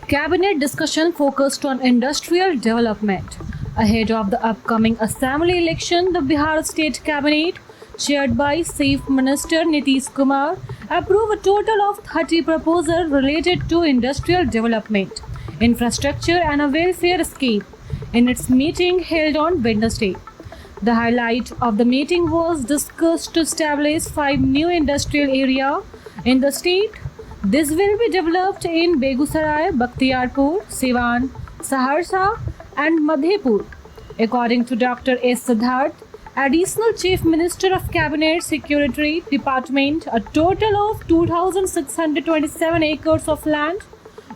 Cabinet discussion focused on industrial development. Ahead of the upcoming assembly election, the Bihar State Cabinet, chaired by Chief Minister Nitish Kumar, approved a total of 30 proposals related to industrial development, infrastructure, and a welfare scheme in its meeting held on Wednesday. The highlight of the meeting was discussed to establish 5 new industrial areas in the state. This will be developed in Begusarai, Bakhtiarpur, Siwan, Saharsa, and Madhepur. According to Dr. S. Siddharth, Additional Chief Minister of Cabinet Secretary Department, a total of 2,627 acres of land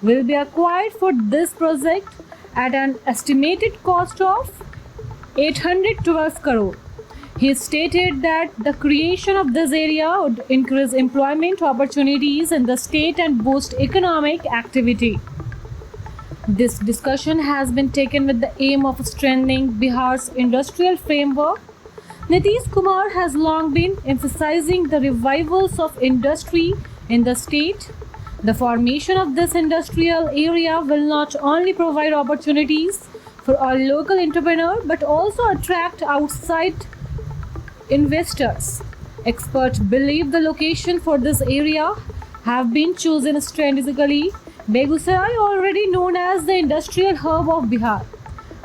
will be acquired for this project at an estimated cost of 812 crore. He stated that the creation of this area would increase employment opportunities in the state and boost economic activity. This discussion has been taken with the aim of strengthening Bihar's industrial framework. Nitish Kumar has long been emphasizing the revivals of industry in the state. The formation of this industrial area will not only provide opportunities for our local entrepreneurs but also attract outside investors. Experts believe the location for this area have been chosen strategically. Begusarai, already known as the industrial hub of Bihar,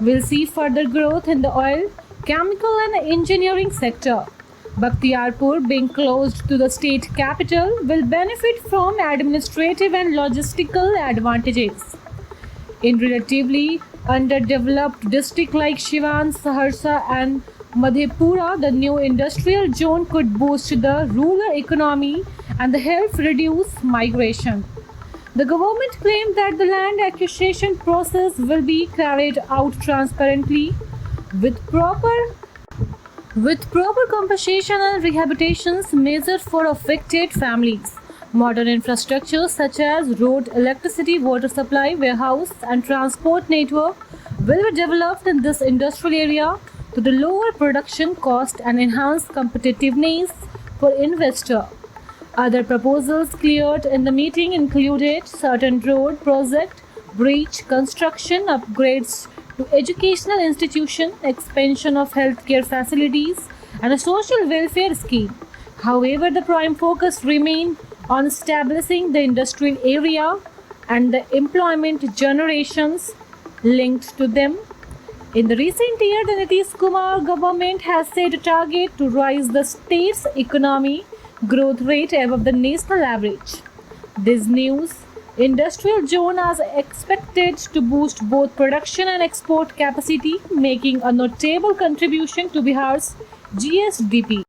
will see further growth in the oil, chemical and engineering sector. Bakhtiarpur, being close to the state capital, will benefit from administrative and logistical advantages. In relatively underdeveloped districts like Siwan, Saharsa and Madhepura, the new industrial zone could boost the rural economy and help reduce migration. The government claimed that the land acquisition process will be carried out transparently with proper compensation and rehabilitations measures for affected families. Modern infrastructure such as road, electricity, water supply, warehouse and transport network will be developed in this industrial area to the lower production cost and enhance competitiveness for investor. Other proposals cleared in the meeting included certain road project, bridge construction, upgrades to educational institution, expansion of healthcare facilities, and a social welfare scheme. However, the prime focus remained on establishing the industrial area and the employment generations linked to them. In the recent year, the Nitish Kumar government has set a target to raise the state's economy growth rate above the national average. This new industrial zone is expected to boost both production and export capacity, making a notable contribution to Bihar's GSDP.